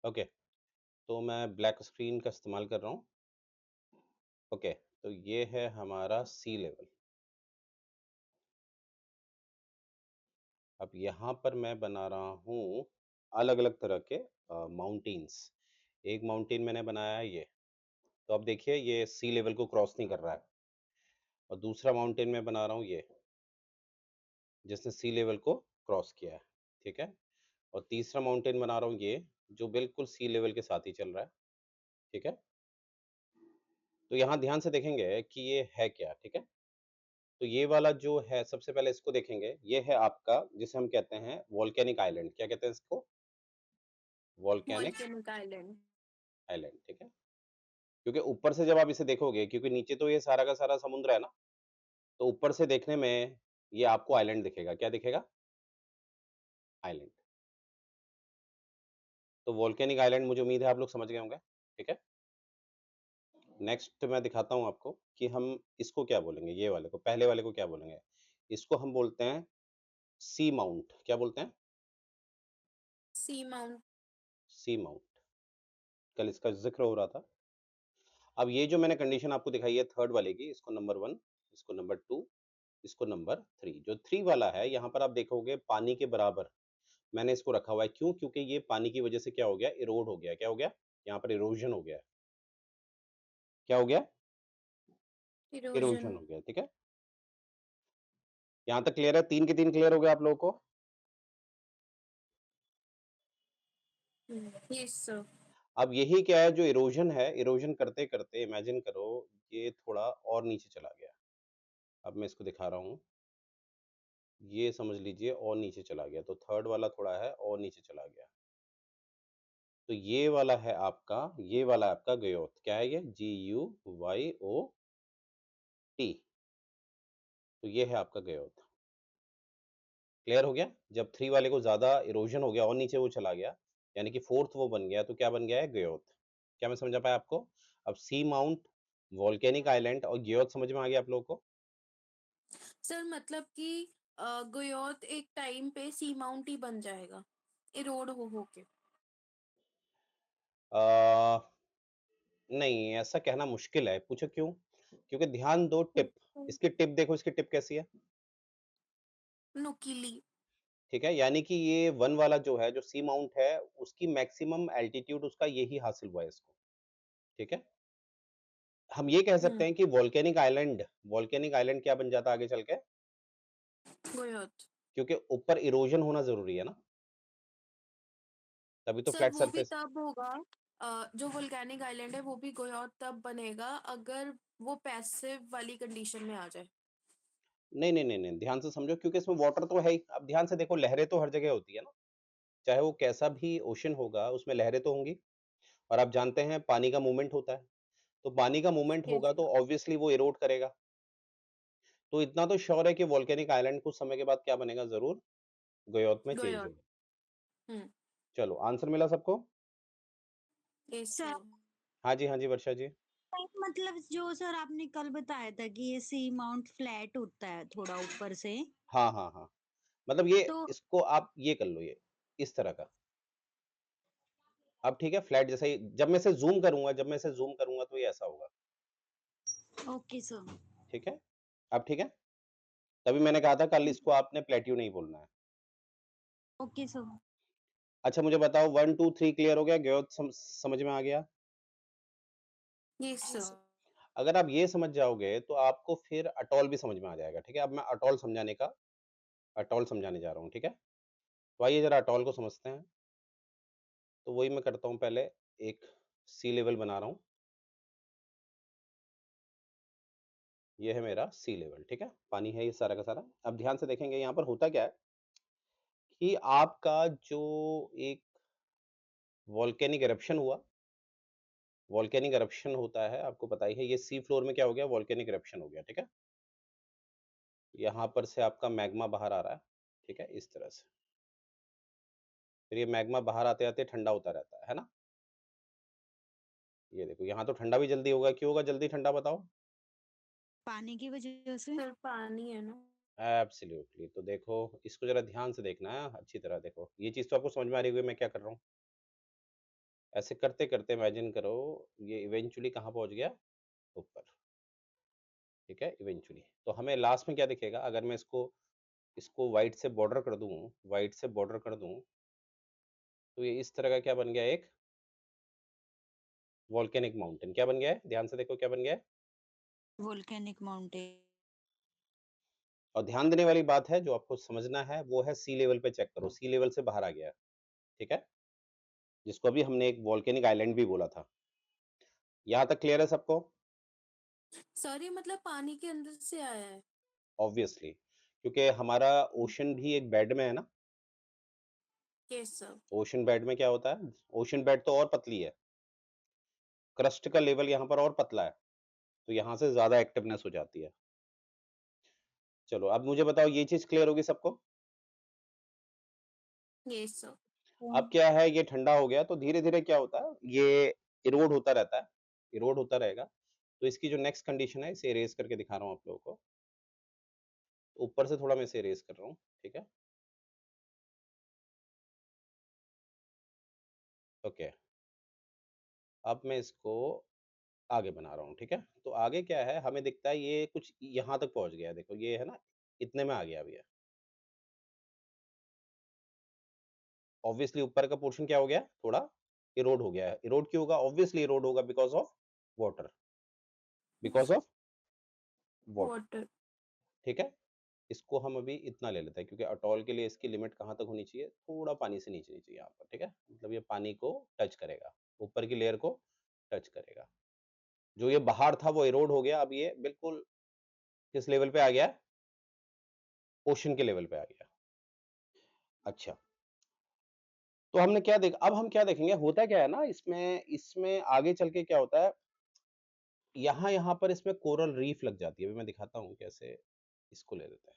Okay, तो मैं black screen का इस्तेमाल कर रहा हूँ। ओके, तो ये है हमारा सी लेवल। अब यहाँ पर मैं बना रहा हूँ अलग-अलग तरह के माउंटेन्स। एक माउंटेन मैंने बनाया है ये, तो अब देखिए ये सी लेवल को क्रॉस नहीं कर रहा है। और दूसरा माउंटेन मैं बना रहा हूँ ये, जिसने सी लेवल को क्रॉस किया है, ठीक है? और तीसरा माउंटेन बना रहा हूँ ये, जो बिल्कुल सी लेवल के साथ ही चल रहा है, ठीक है? तो यहाँ ध्यान से देखेंगे कि ये है क्या, ठीक है? तो ये वाला जो है सबसे पहले इसको देखेंगे, ये है आपका जिसे हम कहते हैं वोल्केनिक आइलैंड। क्या कहते हैं इसको? Volcanic volcanic island. आइलैंड, ठीक है? क्योंकि ऊपर से जब आप इसे देखोगे क्योंकि नीचे तो ये सारा का सारा समुद्र है ना, तो ऊपर से देखने में ये आपको आइलैंड दिखेगा। क्या दिखेगा? आइलैंड। तो वोल्केनिक आइलैंड मुझे उम्मीद है आप लोग समझ गए होंगे, ठीक है? नेक्स्ट मैं दिखाता हूँ आपको कि हम इसको क्या बोलेंगे, ये वाले को, पहले वाले को क्या बोलेंगे? इसको हम बोलते हैं सी माउंट। क्या बोलते हैं? सी माउंट। सी माउंट। कल इसका ज़िक्र हो रहा था। अब ये जो मैंने कंडीशन आपको दिखाई है थर्ड वाले की, इसको नंबर 1, इसको नंबर 2, इसको नंबर 3। जो 3 वाला है, यहाँ पर आप देखोगे पानी के बराबर मैंने इसको रखा हुआ है। क्यों? क्योंकि ये पानी की वजह से क्या हो गया? इरोड हो गया। क्या हो गया? यहाँ पर इरोजन हो गया है। क्या हो गया? इरोजन। इरोजन हो गया, ठीक है? यहाँ तक क्लियर है? 3 के 3 क्लियर हो गया आप लोगों को? Yes sir. अब यही क्या है जो इरोजन है, इरोजन करते-करते इमेजिन करो ये थोड़ा और नीचे चला गया। अब मैं इसको दिखा रहा हूँ। ये समझ लीजिए और नीचे चला गया, तो थर्ड वाला थोड़ा है और नीचे चला गया। तो ये वाला है आपका, ये वाला आपका गयोथ। क्या है ये? GUYOT। तो ये है आपका गयोथ। क्लियर हो गया? जब 3 वाले को ज़्यादा इरोजन हो गया और नीचे वो चला गया, यानी कि 4th वो बन गया, तो क्या बन गया है? गयोथ। क्या मैं समझा पाया आपको? अब सी माउंट, वोल्केनिक आइलैंड और गयोथ समझ में आ गया आप लोगों को? सर मतलब कि गयोत एक टाइम पे सी माउंट ही बन जाएगा, इरोड हो होके। अ, नहीं, ऐसा कहना मुश्किल है। पूछो क्यों? क्योंकि ध्यान दो टिप, इसकी टिप देखो, इसकी टिप कैसी है? नुकीली। ठीक है? यानी कि ये 1 वाला जो है, जो सी माउंट है, उसकी मैक्सिमम एल्टीट्यूड उसका यही हासिल हुआ है इसको, ठीक है? हम ये कह सकते हम्म। हैं कि वोल्केनिक आइलैंड क्या बन जाता है आगे चल के? गयोत। क्योंकि ऊपर इरोजन होना ज़रूरी है ना, तभी तो सर फ्लैट वो भी सरफेस। तब होगा, जो वोल्केनिक आइलैंड है वो भी गयोत तब बनेगा अगर वो पैसिव वाली कंडीशन में आ जाए। नहीं, नहीं, नहीं, नहीं, ध्यान से समझो क्योंकि इसमें वाटर तो है ही। अब ध्यान से देखो लहरें तो हर जगह होती है ना, चाहे वो कैसा भी ओशन होगा, उसमें लहरें तो होंगी और आप जानते हैं पानी का मूवमेंट होता है, तो पानी का मूवमेंट यस होगा तो सर। ऑब्वियसली वो इरोड करेगा। तो इतना तो श्योर है कि वोल्केनिक आइलैंड कुछ समय के बाद क्या बनेगा ज़रूर, गयोत में चेंज गयोत। होगा। हम्म। चलो आंसर मिला सबको? Yes sir sir. हाँ जी, हाँ जी, वर्षा जी। मतलब जो सर आपने कल बताया था कि ये सी माउंट फ्लैट होता है थोड़ा ऊपर से, हाँ, हाँ, हाँ। मतलब ये तो इसको आप ये कर लो ये, इस तरह का। अब ठीक है फ्लैट जैसा ही जब मैं इसे ज़ूम करूँगा तो ये ऐसा होगा, ओके सर। ठीक है? अब ठीक है? तभी मैंने कहा था कल इसको आपने प्लेट्यू नहीं बोलना है। Okay sir. अच्छा मुझे बताओ 1, 2, 3 क्लियर हो गया? गया समझ में आ गया? Yes sir. अगर आप ये समझ जाओगे तो आपको फिर अटॉल भी समझ में आ जाएगा, ठीक है? अब मैं अटॉल समझाने जा रहा हूँ, ठीक है? तो आइए ज़रा अटॉल को समझते हैं। तो वही मैं करता हूँ पहले एक सी लेवल बना रहा हूँ। ये है मेरा सी लेवल, ठीक है? पानी है ये सारा का सारा। अब ध्यान से देखेंगे यहाँ पर होता क्या है कि आपका जो एक वोल्केनिक इरप्शन हुआ, वोल्केनिक इरप्शन होता है, आपको पता ही है, ये सी फ्लोर में क्या हो गया? वोल्केनिक इरप्शन हो गया, ठीक है? यहाँ पर से आपका मैग्मा बाहर आ रहा है, ठीक है? इस तरह से। फिर ये मैग्मा बाहर आते-आते ठंडा होता रहता है ना? ये देखो, यहाँ तो ठंडा भी जल्दी होगा, क्यों होगा जल्दी ठंडा बताओ? पानी की वजह से। सर पानी है ना। एब्सोल्युटली। तो देखो, इसको ज़रा ध्यान से देखना है, अच्छी तरह देखो। ये चीज़ तो आपको समझ में आ रही होगी मैं क्या कर रहा हूँ? ऐसे करते-करते इमेजिन करो ये इवेंचुअली कहाँ पहुँच गया? ऊपर, ठीक है? इवेंचुअली। तो हमें लास्ट में क्या दिखेगा अगर मैं इसको व्हाइट से बॉर्डर कर दूँ व्हाइट से बॉर्डर कर दूँ, तो ये इस तरह का क्या बन गया एक वोल्केनिक माउंटेन। क्या बन गया है? ध्यान से देखो क्या बन गया है? Volcanic mountain. और ध्यान देने वाली बात है जो आपको समझना है वो है सी लेवल पे चेक करो, सी लेवल से बाहर आ गया है, ठीक है? जिसको अभी हमने एक वोल्केनिक आइलैंड भी बोला था। यहाँ तक क्लियर है सबको? सर ये मतलब पानी के अंदर से आया है? ऑब्वियसली, क्योंकि हमारा ओशन भी एक बेड में है ना, यस सर। ओशन बेड में क्या होता है? ओशन बेड तो और पतली है, क्रस्ट का लेवल यहाँ पर और पतला है, तो यहाँ से ज़्यादा एक्टिवनेस हो जाती है। चलो, अब मुझे बताओ ये चीज़ क्लियर होगी सबको? Yes sir. अब क्या है ये ठंडा हो गया तो धीरे-धीरे क्या होता है, ये इरोड होता रहता है, इरोड होता रहेगा। तो इसकी जो नेक्स्ट कंडीशन है इसे इरेज़ करके दिखा रहा हूँ आप लोगों को। ऊपर से थोड़ा मैं इसे इरेज़ कर रहा हूँ, ठीक है? ओके, अब मैं इसको आगे बना रहा हूँ, ठीक है? तो आगे क्या है हमें दिखता है ये कुछ यहाँ तक पहुँच गया है, देखो ये है ना, इतने में आ गया अभी ये। ऑब्वियसली ऊपर का पोर्शन क्या हो गया? थोड़ा इरोड हो गया है। इरोड क्यों होगा? ऑब्वियसली इरोड होगा because of water, because of water, water. ठीक है? इसको हम अभी इतना ले लेते हैं क्योंकि अटॉल के लिए इसकी लिमिट कहाँ तक होनी चाहिए? थोड़ा पानी से नीचे चाहिए यहाँ पर, ठीक है? मतलब ये पानी को टच करेगा, ऊपर की लेयर को टच करेगा। जो ये बाहर था वो इरोड हो गया, अब ये बिल्कुल किस लेवल पे आ गया है? ओशन के लेवल पे आ गया। अच्छा, तो हमने क्या देखा अब हम क्या देखेंगे होता क्या है ना इसमें इसमें आगे चल के क्या होता है, यहाँ पर इसमें कोरल रीफ लग जाती है। अभी मैं दिखाता हूँ कैसे, इसको ले लेते हैं।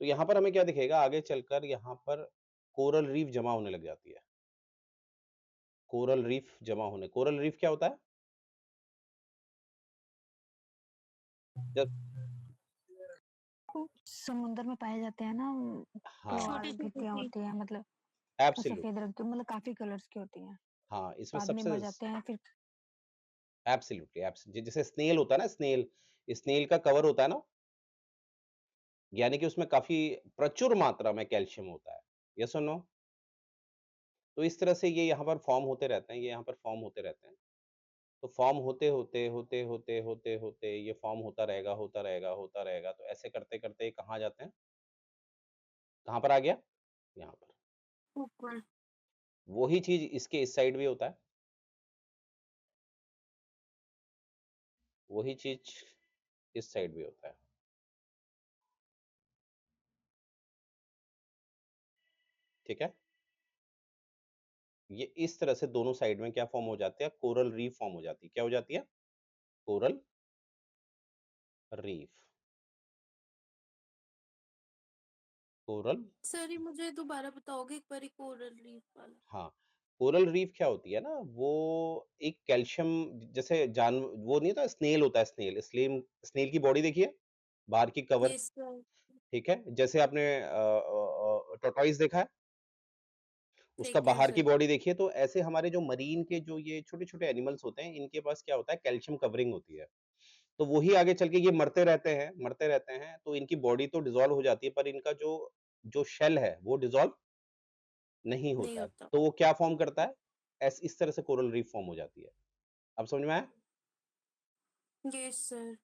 तो यहाँ पर हमें क्या दिखेगा आगे चलकर यहाँ पर कोरल रीफ जमा होने लग जाती है। कोरल रीफ जमा होने कोरल रीफ क्या होता है? जब वो समुद्र में पाए जाते हैं ना हाँ, क्लॉल छोटे-छोटे भित्तियाँ से होती हैं मतलब वो सफ़ेद एब्सोल्यूटली। रंग की मतलब काफ़ी कलर्स की होती हैं। हाँ, इसमें बाद में सबसे मर जाते हैं फिर एब्सोल्यूटली एब्स जैसे स्नेल होता है ना स्नेल, स्नेल का कवर होता है ना, यानी कि उसमें काफ़ी प्रचुर मात्रा में कैल्शियम होता है। यस और नो? तो इस तरह से ये यहाँ पर फ़ॉर्म होते रहते हैं, ये यहाँ पर फ़ॉर्म होते रहते हैं। तो फ़ॉर्म होते, ये फ़ॉर्म होता रहेगा, होता रहेगा, तो ऐसे करते-करते कहाँ जाते हैं? कहाँ पर आ गया? यहाँ पर। ऊपर। वही चीज़ इसके इस साइड भी होता है, वही चीज़ इस साइड भी होता है, ठीक है? ये इस तरह से दोनों साइड में क्या फ़ॉर्म हो जाते हैं? कोरल रीफ फ़ॉर्म हो जाती है। क्या हो जाती है? कोरल रीफ, कोरल सर ये मुझे दोबारा बताओगे एक बारी कोरल रीफ वाला? हाँ, कोरल रीफ क्या होती है ना, वो एक कैल्शियम जैसे वो नहीं होता स्नेल होता है स्नेल स्नेल की बॉडी देखिए, बाहर की कवर, यस सर। ठीक है? जैसे आपने टॉर्टोइस देखा है, उसका ठीक है बाहर की सर। बॉडी देखिए, तो ऐसे हमारे जो मरीन के जो ये छोटे-छोटे एनिमल्स होते हैं, इनके पास क्या होता है कैल्शियम कवरिंग होती है। तो वही आगे चल के ये मरते रहते हैं, तो इनकी बॉडी तो डिसॉल्व हो जाती है, पर इनका जो जो शेल है, वो डिसॉल्व नहीं नहीं होता है। होता। तो वो क्या फ़ॉर्म करता है? इस तरह से कोरल रीफ फ़ॉर्म हो जाती है। अब समझ में आया? Yes sir.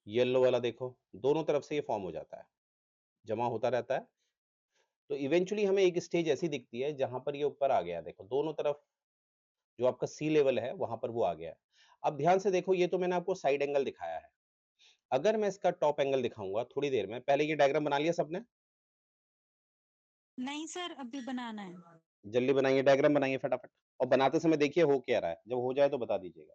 येलो वाला देखो, दोनों तरफ से ये फ़ॉर्म हो जाता है, जमा होता रहता है। तो इवेंचुअली हमें एक स्टेज ऐसी दिखती है, जहाँ पर ये ऊपर आ गया है, देखो दोनों तरफ जो आपका सी लेवल है, वहाँ पर वो आ गया है। अब ध्यान से देखो, ये तो मैंने आपको साइड एंगल दिखाया है। अगर मैं इसका टॉप एंगल दिखाऊँगा थोड़ी देर में, पहले ये डायग्राम बना लिया सबने? नहीं सर, अभी बनाना है। जल्दी बनाइए, डायग्राम बनाइए फटाफट और बनाते समय देखिए हो क्या रहा है। जब हो जाए तो बता दीजिएगा।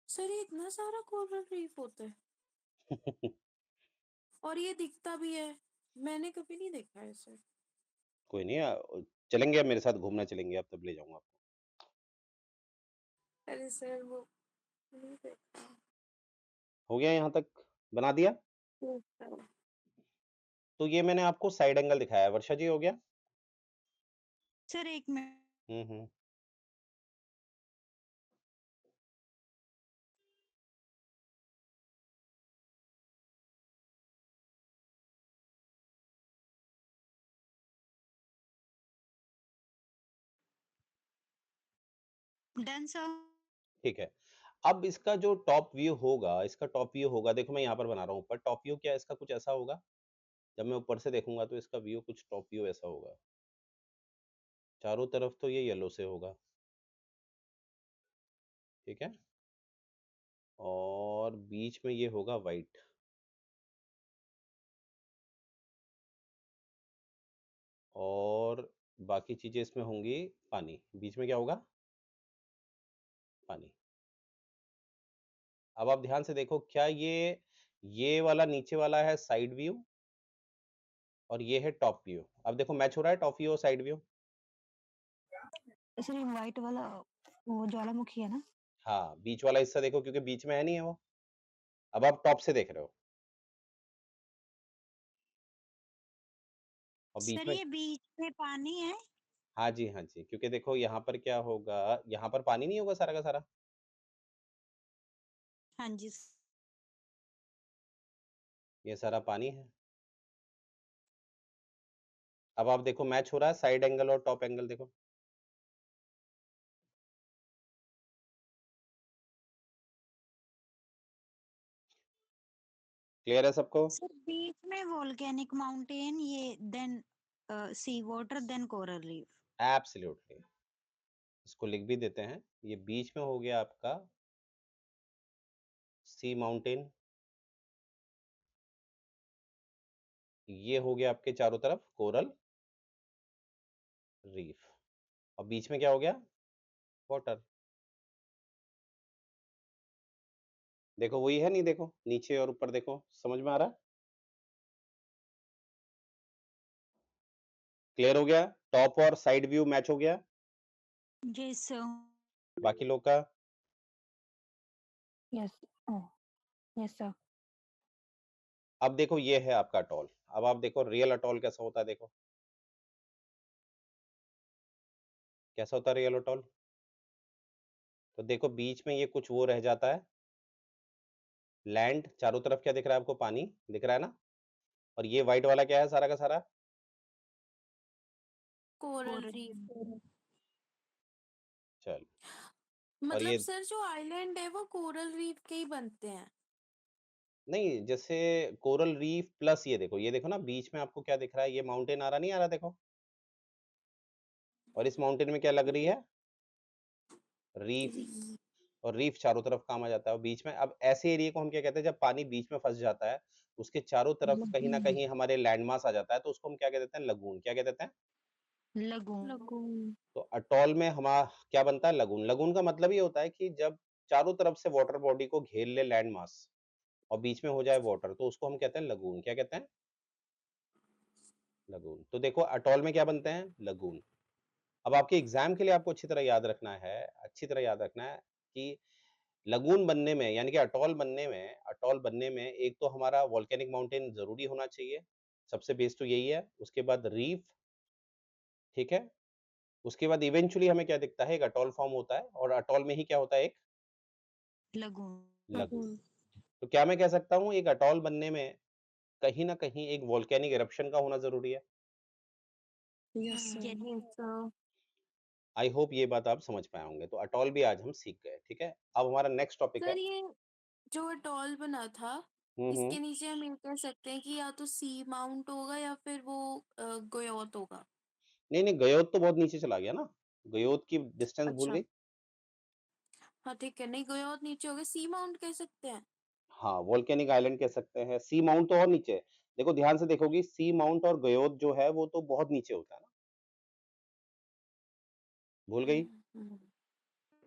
सर ये इतना सारा कोरल रीफ होता है और ये दिखता भी है? मैंने कभी नहीं देखा है सर। कोई नहीं चलेंगे अब मेरे साथ घूमने चलेंगे, अब तब ले जाऊँगा आपको। अरे सर वो नहीं देखा। हो गया यहाँ तक? बना दिया? तो ये मैंने आपको साइड एंगल दिखाया है। वर्षा जी हो गया? Sir 1 minute. हम्म। Done sir. ठीक है। अब इसका जो टॉप व्यू होगा, इसका टॉप व्यू होगा, देखो मैं यहाँ पर बना रहा हूँ ऊपर टॉप व्यू, क्या इसका कुछ ऐसा होगा? जब मैं ऊपर से देखूंगा तो इसका व्यू कुछ टॉप व्यू ऐसा होगा। चारों तरफ तो ये येलो से होगा, ठीक है, और बीच में ये होगा वाइट, और बाकी चीजें इसमें होंगी पानी। बीच में क्या होगा? पानी। अब आप ध्यान से देखो, क्या ये वाला नीचे वाला है साइड व्यू, और ये है टॉप व्यू। अब देखो मैच हो रहा है टॉप व्यू और साइड व्यू। सर ये व्हाइट वाला वो ज्वालामुखी है ना? हाँ, बीच वाला हिस्सा देखो, क्योंकि बीच में है नहीं है वो। अब आप टॉप से देख रहे हो, और बीच सर में। ये बीच में पानी है? हाँ जी, हाँ जी, क्योंकि देखो यहाँ पर क्या होगा, यहाँ पर पानी नहीं होगा सारा का सारा, हाँ जी। ये सारा पानी है। अब आप देखो मैच हो रहा है साइड एंगल और टॉप एंगल, देखो। क्लियर है सबको? सर बीच में वोल्केनिक माउंटेन, ये then sea water, then coral reef. Absolutely. इसको लिख भी देते हैं, ये बीच में हो गया आपका सी माउंटेन, ये हो गया आपके चारों तरफ कोरल रीफ, और बीच में क्या हो गया? वाटर। देखो वही है, नहीं देखो नीचे और ऊपर, देखो समझ में आ रहा है? क्लियर हो गया? टॉप और साइड व्यू मैच हो गया? जी सर। बाकी लोग का? यस। Oh yes sir. अब देखो ये है आपका अटॉल। अब आप देखो रियल अटॉल कैसा होता है, देखो कैसा होता है रियल अटॉल। तो देखो बीच में ये कुछ वो रह जाता है, लैंड, चारों तरफ क्या दिख रहा है आपको? पानी दिख रहा है ना, और ये व्हाइट वाला क्या है सारा का सारा? Coral coral. रीफ। चल, और मतलब ये सर जो आइलैंड है वो कोरल रीफ के ही बनते हैं। नहीं, जैसे कोरल रीफ प्लस ये देखो ना बीच में आपको क्या दिख रहा है, ये माउंटेन आ रहा नहीं आ रहा, देखो, और इस माउंटेन में क्या लग रही है? रीफ। रीफ। और रीफ चारों तरफ काम आ जाता है, और बीच में, अब ऐसे एरिया को हम क्या कहते हैं, जब पानी बीच में फंस जाता है, उसके चारों तरफ कहीं ना कहीं हमारे लैंडमास आ जाता है, तो उसको हम क्या कह देते हैं? लगून। क्या कह देते हैं? लगून। लगून। तो अटॉल में हमारा क्या बनता है? लगून। लगून का मतलब ये होता है कि जब चारों तरफ से वाटर बॉडी को घेर ले लैंड मास, और बीच में हो जाए वाटर, तो उसको हम कहते हैं लगून। क्या कहते हैं? लगून। तो देखो अटॉल में क्या बनते हैं? लगून। अब आपके एग्जाम के लिए आपको अच्छी तरह याद रखना है, अच्छी तरह याद रखना है कि लगून बनने में, यानी कि अटॉल बनने में एक तो हमारा वोल्केनिक माउंटेन जरूरी होना चाहिए, सबसे बेस तो यही है। उसके बाद रीफ, ठीक है। उसके बाद इवेंचुअली हमें क्या दिखता है? एक अटॉल फॉर्म होता है, और अटॉल में ही क्या होता है? एक लगून। लगून। लगून। तो क्या मैं कह सकता हूँ एक अटॉल बनने में कहीं ना कहीं एक वोल्केनिक इरप्शन का होना जरूरी है? Yes sir. Yes. Yes sir. I hope ये बात आप समझ पाए होंगे। तो अटॉल भी आज हम सीख गए, ठीक है। अब हमारा नेक्स्ट टॉपिक है। सर ये जो अटॉल बना था, हम्म। इसके नीचे हम ये कह सकते हैं कि या तो सी माउंट होगा या फिर वो गोयोत होगा। नहीं नहीं, गयोत तो बहुत नीचे चला गया ना, गयोत की डिस्टेंस भूल अच्छा। गई। हाँ ठीक है, नहीं गोयोत नीचे हो गया, सी माउंट कह सकते हैं। हाँ, वोल्केनिक आइलैंड कह सकते हैं, सी माउंट तो और नीचे है। देखो ध्यान से देखोगी, सी माउंट और गयोत जो है वो तो बहुत नीचे होता है ना, भूल गई। हम्म।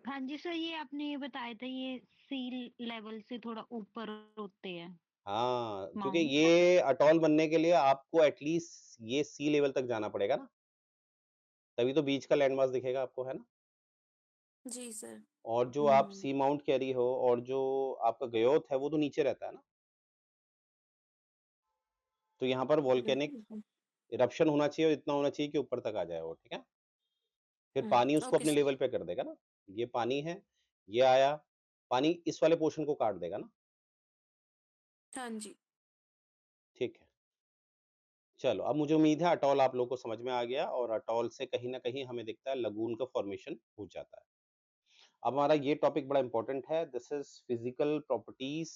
हाँ जी सर, ये आपने ये बताया था, ये सी लेवल से थोड़ा ऊपर होते हैं हाँ, क्योंकि माउंट। ये अटॉल बनने के लिए आपको एटलीस्ट ये सी लेवल तक जाना पड़ेगा ना, तभी तो बीच का लैंडमार्क दिखेगा आपको, है ना। जी सर। और जो आप सी माउंट कह रही हो, और जो आपका गयोत है वो तो नीचे रहता है ना। तो यहाँ पर वोल्केनिक बिल्कुल। इरप्शन होना चाहिए, और इतना होना चाहिए कि ऊपर तक आ जाए वो, ठीक है। फिर पानी उसको ओके अपने सर। लेवल पे कर देगा ना। ये पानी है, ये आया, पानी इस वाले पोर्शन को काट देगा ना। हाँ जी। ठीक है। चलो, अब मुझे उम्मीद है अटॉल आप लोगों को समझ में आ गया और अटॉल से कहीं न कहीं हमें दिखता है लगून का फॉर्मेशन हो जाता है। अब हमारा ये टॉपिक बड़ा इम्पोर्टेंट है, this is physical properties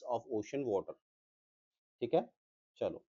of ocean water. ठीक है? चलो,